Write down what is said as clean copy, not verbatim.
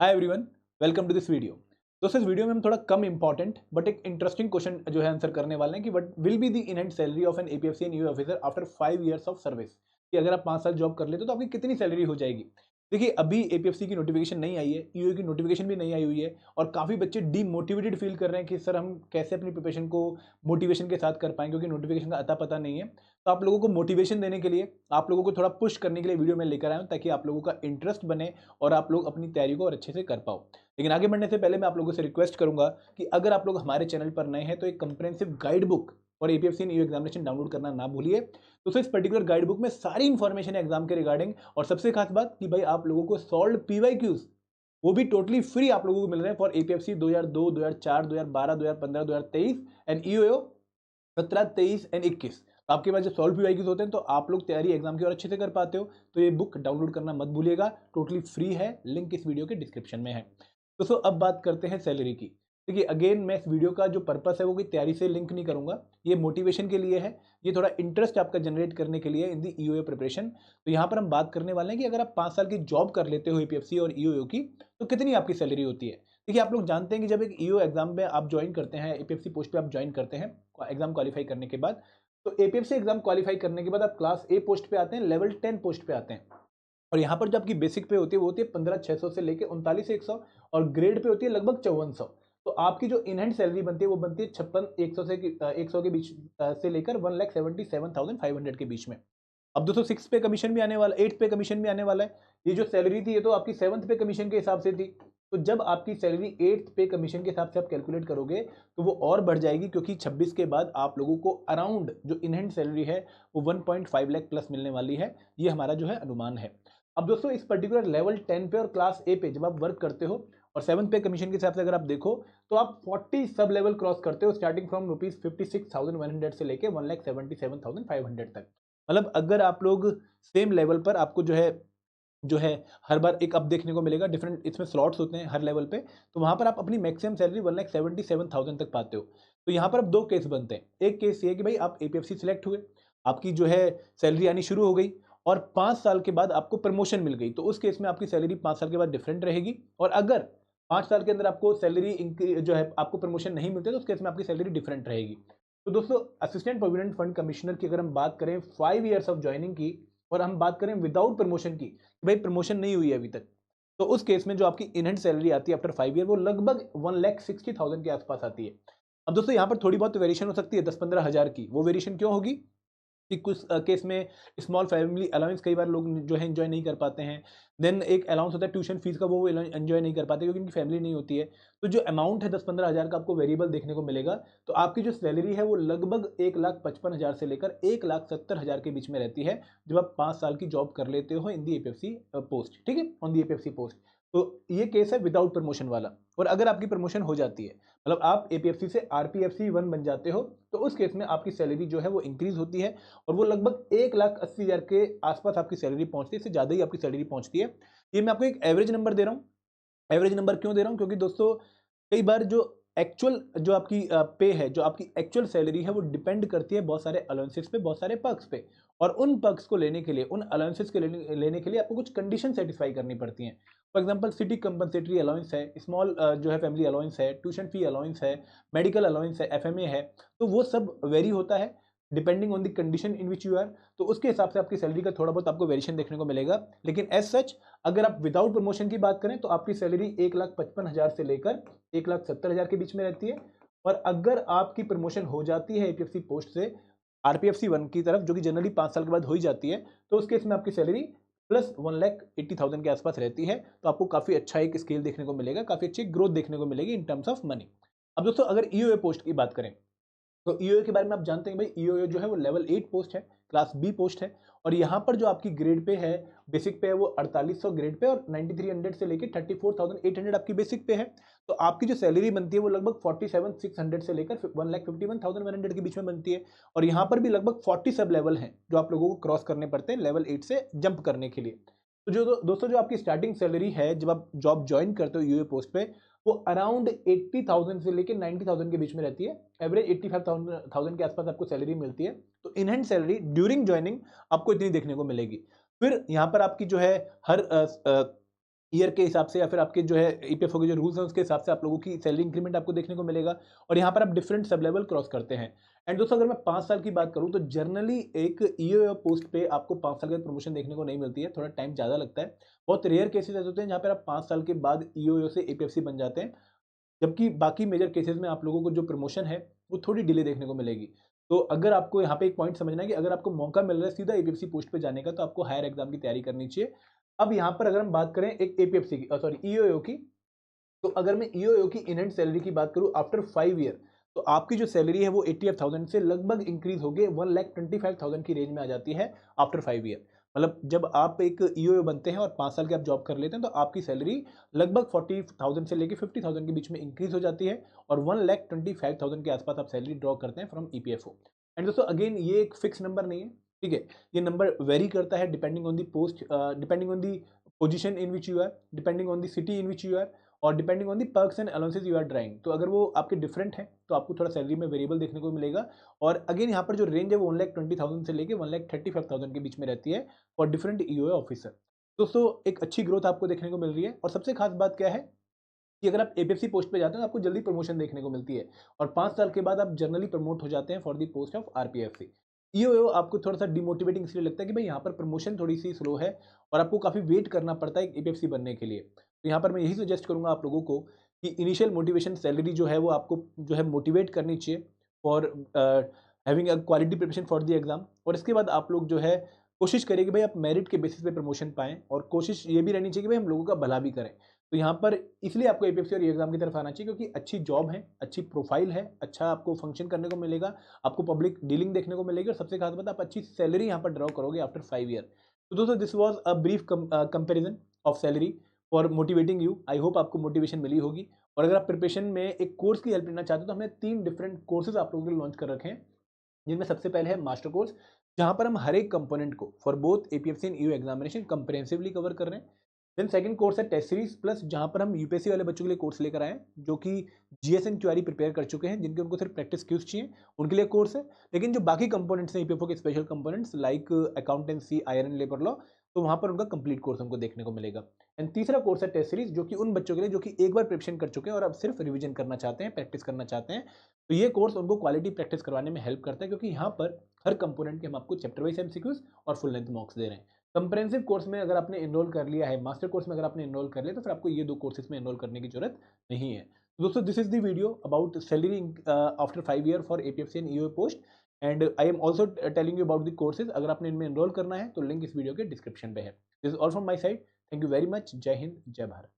Hi everyone, welcome to this video. दोस्तों इस video में हम थोड़ा कम इंपॉर्टेंट बट एक इंटरेस्टिंग क्वेश्चन जो है आंसर करने वाले हैं कि what will be the in hand salary of an APFC and EO officer after 5 years of service. कि अगर आप 5 साल जॉब कर लेते हो तो आपकी कितनी सैलरी हो जाएगी। देखिए अभी एपीएफसी की नोटिफिकेशन नहीं आई है, ईओ की नोटिफिकेशन भी नहीं आई हुई है और काफ़ी बच्चे डीमोटिवेटेड फील कर रहे हैं कि सर हम कैसे अपनी प्रिपरेशन को मोटिवेशन के साथ कर पाएंगे, क्योंकि नोटिफिकेशन का अता पता नहीं है। तो आप लोगों को मोटिवेशन देने के लिए, आप लोगों को थोड़ा पुश करने के लिए वीडियो में लेकर आया हूँ ताकि आप लोगों का इंटरेस्ट बने और आप लोग अपनी तैयारी को और अच्छे से कर पाओ। लेकिन आगे बढ़ने से पहले मैं आप लोगों से रिक्वेस्ट करूंगा कि अगर आप लोग हमारे चैनल पर नए हैं तो एक कंप्रेहेंसिव गाइड बुक और एपीएफसी ईओ एग्जामिनेशन डाउनलोड करना ना भूलिए। तो इस पर्टिकुलर गाइड बुक में सारी इंफॉर्मेशन है एग्जाम के रिगार्डिंग, और सबसे खास बात कि भाई आप लोगों को सॉल्व पीवाईक्यूज वो भी टोटली फ्री आप लोगों को मिल रहे हैं for APFC 2002, 2004, 2012, 2015, 2023 and EO 17, 23 and 21। तो आपके पास जब सॉल्व पीवाईक्यूज होते हैं तो आप लोग तैयारी एग्जाम की और अच्छे से कर पाते हो। तो ये बुक डाउनलोड करना मत भूलिएगा, टोटली फ्री है, लिंक इस वीडियो के डिस्क्रिप्शन में है। दोस्तों अब बात करते हैं सैलरी की। देखिए अगेन मैं इस वीडियो का जो पर्पस है वो कोई तैयारी से लिंक नहीं करूंगा, ये मोटिवेशन के लिए है, ये थोड़ा इंटरेस्ट आपका जनरेट करने के लिए इन दी ईओ प्रिपरेशन। तो यहाँ पर हम बात करने वाले हैं कि अगर आप 5 साल की जॉब कर लेते हो एपीएफसी और ईओ की तो कितनी आपकी सैलरी होती है। देखिए आप लोग जानते हैं कि जब एक ईओ एग्जाम में आप ज्वाइन करते हैं, एपीएफसी पोस्ट पे आप ज्वाइन करते हैं एग्जाम क्वालिफाई करने के बाद, तो एपीएफसी एग्जाम क्वालिफाई करने के बाद आप क्लास ए पोस्ट पे आते हैं, लेवल 10 पोस्ट पे आते हैं। और यहाँ पर जो आपकी बेसिक पे होती है वो होती है 15,600 से लेके 39,100, और ग्रेड पे होती है लगभग 5400। तो आपकी जो इनहैंड सैलरी बनती है वो बनती है 56,100 से 100 के बीच से लेकर 1,77,500 के बीच में। अब दोस्तों 6 पे कमीशन भी आने वाला, 8 पे कमीशन भी आने वाला है। ये जो सैलरी थी ये तो आपकी 7th पे कमीशन के हिसाब से थी। तो जब आपकी सैलरी 8th पे कमीशन के हिसाब से आप कैलकुलेट करोगे तो वो और बढ़ जाएगी, क्योंकि 26 के बाद आप लोगों को अराउंड जो इनहैंड सैलरी है वो 1.5 लाख प्लस मिलने वाली है। ये हमारा जो है अनुमान है। अब दोस्तों इस पर्टिकुलर लेवल 10 पे और क्लास ए पे जब आप वर्क करते हो और 7th पे कमीशन के हिसाब से अगर आप देखो तो आप 40 सब लेवल क्रॉस करते हो, स्टार्टिंग फ्रॉम ₹56,100 से लेके 1,77,500 तक। मतलब अगर आप लोग सेम लेवल पर, आपको जो है हर बार एक अप देखने को मिलेगा, डिफरेंट इसमें स्लॉट्स होते हैं हर लेवल पे, तो वहां पर आप अपनी मैक्सिमम सैलरी 1,77,000 तक पाते हो। तो यहाँ पर अब दो केस बनते हैं। एक केस ये है कि भाई आप एपीएफसी सिलेक्ट हुए, आपकी जो है सैलरी आनी शुरू हो गई और 5 साल के बाद आपको प्रमोशन मिल गई, तो उस केस में आपकी सैलरी 5 साल के बाद डिफरेंट रहेगी। और अगर 5 साल के अंदर आपको सैलरी जो है आपको प्रमोशन नहीं मिलते तो उस केस में आपकी सैलरी डिफरेंट रहेगी। तो दोस्तों असिस्टेंट प्रोविडेंट फंड कमिश्नर की अगर हम बात करें 5 इयर्स ऑफ ज्वाइनिंग की, और हम बात करें विदाउट प्रमोशन की, भाई प्रमोशन नहीं हुई है अभी तक, तो उस केस में जो आपकी इनहेंड सैलरी आती है आफ्टर 5 ईयर वो लगभग 1,60,000 के आसपास आती है। अब दोस्तों यहाँ पर थोड़ी बहुत वेरिएशन हो सकती है 10-15 हज़ार की। वो वेरिएशन क्यों होगी कि कुछ केस में स्मॉल फैमिली अलाउंस कई बार लोग जो है एंजॉय नहीं कर पाते हैं। देन एक अलाउंस होता है ट्यूशन फीस का, वो एंजॉय नहीं कर पाते क्योंकि उनकी फैमिली नहीं होती है। तो जो अमाउंट है 10-15 हज़ार का आपको वेरिएबल देखने को मिलेगा। तो आपकी जो सैलरी है वो लगभग 1,55,000 से लेकर 1,70,000 के बीच में रहती है जब आप 5 साल की जॉब कर लेते हो इन दी एपीएफसी पोस्ट, ठीक है, ऑन दी एपीएफसी पोस्ट। तो ये केस है विदाउट प्रमोशन वाला। और अगर आपकी प्रमोशन हो जाती है, मतलब आप एपीएफसी से आरपीएफसी 1 बन जाते हो, तो उस केस में आपकी सैलरी जो है वो इंक्रीज होती है और वो लगभग 1,80,000 के आसपास आपकी सैलरी पहुंचती है, इससे ज़्यादा ही आपकी सैलरी पहुंचती है। ये मैं आपको एक एवरेज नंबर दे रहा हूँ। एवरेज नंबर क्यों दे रहा हूँ, क्योंकि दोस्तों कई बार जो एक्चुअल जो आपकी पे है, जो आपकी एक्चुअल सैलरी है वो डिपेंड करती है बहुत सारे अलाउंसेस पे, बहुत सारे पर्क्स पे। और उन पर्क्स को लेने के लिए, उन अलाउंसेस के लेने के लिए आपको कुछ कंडीशन सेटिस्फाई करनी पड़ती हैं। For example city compensatory allowance है, स्मॉल जो है फैमिली अलाउंस है, ट्यूशन फी अलाउंस है, मेडिकल अलाउंस है, एफएमए है। तो वो सब वेरी होता है depending on the condition in which you are. तो उसके हिसाब से आपकी सैलरी का थोड़ा बहुत आपको वेरिएशन देखने को मिलेगा। लेकिन एज सच अगर आप विदाउट प्रमोशन की बात करें तो आपकी सैलरी 1,55,000 से लेकर 1,70,000 के बीच में रहती है। और अगर आपकी प्रमोशन हो जाती है एपीएफसी पोस्ट से आरपीएफसी 1 की तरफ, जो कि जनरली 5 साल के बाद हो ही जाती है, तो उस केस में आपकी सैलरी प्लस 1,80,000 के आसपास रहती है। तो आपको काफी अच्छा एक स्केल देखने को मिलेगा, काफी अच्छी ग्रोथ देखने को मिलेगी इन टर्म्स ऑफ मनी। अब दोस्तों अगर ईओए पोस्ट की बात करें तो ईओए के बारे में आप जानते हैं भाई, ईओए जो है वो लेवल 8 पोस्ट है, क्लास बी पोस्ट है। और यहाँ पर जो आपकी ग्रेड पे है, बेसिक पे है वो 4800 ग्रेड पे और 9300 से लेके 34,800 आपकी बेसिक पे है। तो आपकी जो सैलरी बनती है वो लगभग 47,600 से लेकर 1,51,100 के बीच में बनती है। और यहाँ पर भी लगभग 40 सब लेवल हैं जो आप लोगों को क्रॉस करने पड़ते हैं लेवल 8 से जंप करने के लिए। तो जो दोस्तों जो आपकी स्टार्टिंग सैलरी है जब आप जॉब ज्वाइन करते हो यूए पोस्ट पे, वो अराउंड 80,000 से लेकर 90,000 के बीच में रहती है। एवरेज 85,000 के आसपास आपको सैलरी मिलती है। तो in hand salary during joining आपको इतनी देखने को मिलेगी। फिर यहाँ पर आपकी जो है हर ईयर के हिसाब से या फिर आपके जो है ईपीएफओ के जो रूल्स हैं उसके हिसाब से आप लोगों की सैलरी इंक्रीमेंट आपको देखने को मिलेगा। और यहाँ पर आप डिफरेंट सब लेवल क्रॉस करते हैं। एंड दोस्तों अगर मैं 5 साल की बात करूँ तो जनरली एक ईओ पोस्ट पे आपको 5 साल के बाद प्रमोशन देखने को नहीं मिलती है, थोड़ा टाइम ज़्यादा लगता है। बहुत रेयर केसेस ऐसे होते हैं जहाँ पर आप 5 साल के बाद ईओ से एपीएफसी बन जाते हैं, जबकि बाकी मेजर केसेस में आप लोगों को जो प्रमोशन है वो थोड़ी डिले देखने को मिलेगी। तो अगर आपको यहाँ पे एक पॉइंट समझना है कि अगर आपको मौका मिल रहा है सीधा एपीएफसी पोस्ट पे जाने का, तो आपको हायर एग्जाम की तैयारी करनी चाहिए। अब यहाँ पर अगर हम बात करें एक एपीएफसी की, सॉरी ईओ की, तो अगर मैं ईओ की इन हैंड सैलरी की बात करूँ आफ्टर 5 ईयर, तो आपकी जो सैलरी है वो 88,000 से लगभग इंक्रीज होके 1,25,000 की रेंज में आ जाती है आफ्टर 5 ईयर। मतलब जब आप एक ईओ बनते हैं और 5 साल के आप जॉब कर लेते हैं तो आपकी सैलरी लगभग 40,000 से लेके 50,000 के बीच में इंक्रीज हो जाती है और 1,25,000 के आसपास आप सैलरी ड्रॉ करते हैं फ्रॉम ईपीएफओ। एंड दोस्तों अगेन ये एक फिक्स नंबर नहीं है, ठीक है, ये नंबर वेरी करता है depending on the post, depending on the position in which you are, depending on the city in which you are, और depending on the perks and allowances you are drawing. तो अगर वो आपके different हैं तो आपको थोड़ा सैलरी में वेरिएबल देखने को मिलेगा। और अगेन यहाँ पर जो रेंज है वो 1,20,000 से लेके 1,35,000 के बीच में रहती है फॉर डिफरेंट ईओ ऑफिसर। दोस्तों एक अच्छी ग्रोथ आपको देखने को मिल रही है और सबसे खास बात क्या है कि अगर आप एपीएफसी पोस्ट पे जाते हैं तो आपको जल्दी प्रमोशन देखने को मिलती है और 5 साल के बाद आप जनरली प्रमोट हो जाते हैं for the post of RPFC. EO आपको थोड़ा सा डिमोटिवेटिंग इसलिए लगता है कि भाई यहाँ पर प्रमोशन थोड़ी सी स्लो है और आपको काफ़ी वेट करना पड़ता है एपीएफसी बनने के लिए। तो यहाँ पर मैं यही सजेस्ट करूँगा आप लोगों को कि इनिशियल मोटिवेशन सैलरी जो है वो आपको जो है मोटिवेट करनी चाहिए for having a quality preparation for the exam. और इसके बाद आप लोग जो है कोशिश करिए कि भाई आप मेरिट के बेसिस पे प्रमोशन पाएँ और कोशिश ये भी रहनी चाहिए कि भाई हम लोगों का भला भी करें। तो यहाँ पर इसलिए आपको एपीएफसी और एग्जाम की तरफ आना चाहिए क्योंकि अच्छी जॉब है, अच्छी प्रोफाइल है, अच्छा आपको फंक्शन करने को मिलेगा, आपको पब्लिक डीलिंग देखने को मिलेगी और सबसे खास बात आप अच्छी सैलरी यहाँ पर ड्रॉ करोगे आफ्टर 5 ईयर। तो दोस्तों this was a brief comparison of salary for motivating you. I hope आपको मोटिवेशन मिली होगी। और अगर आप प्रिपरेशन में एक कोर्स की हेल्प लेना चाहते हो तो हमने 3 डिफरेंट कोर्सेज आप लोगों के लिए लॉन्च कर रखे हैं, जिनमें सबसे पहले है मास्टर कोर्स, जहां पर हम हर एक कंपोनेंट को for both APFC and EO examination comprehensively cover कर रहे हैं। देन सेकंड कोर्स है टेस्ट सीरीज प्लस, जहां पर हम यूपीएससी वाले बच्चों के लिए कोर्स लेकर आए हैं जो कि जीएस एंड क्यूआरई प्रिपेयर कर चुके हैं, जिनके उनको सिर्फ प्रैक्टिस क्यूज चाहिए, उनके लिए कोर्स है। लेकिन जो बाकी कंपोनेंट्स हैं ईपीएफओ के special components like accountancy, iron, labour law, तो वहां पर उनका कंप्लीट कोर्स हमको देखने को मिलेगा। एंड तीसरा कोर्स है टेस्ट सीरीज, जो कि उन बच्चों के लिए जो कि एक बार प्रिपरेशन कर चुके हैं और अब सिर्फ रिविजन करना चाहते हैं, प्रैक्टिस करना चाहते हैं। तो ये कोर्स उनको क्वालिटी प्रैक्टिस करवाने में हेल्प करता है क्योंकि यहाँ पर हर कंपोनेंट के हम आपको चैप्टर वाइज एमसीक्यूज और फुल लेंथ मॉक्स दे रहे हैं। कंप्रेहेंसिव कोर्स में अगर आपने एनरोल कर लिया है, मास्टर कोर्स में अगर आपने एनरोल कर लिया, तो फिर आपको ये 2 कोर्सेज में एनरोल करने की जरूरत नहीं है। तो दोस्तों this is the video about salary after 5 year for APFC and EO post. And I am also telling you about the courses, अगर आपने इनमें एनरोल करना है तो लिंक इस वीडियो के डिस्क्रिप्शन पे है। This is all from my side. Thank you very much. जय हिंद, जय भारत।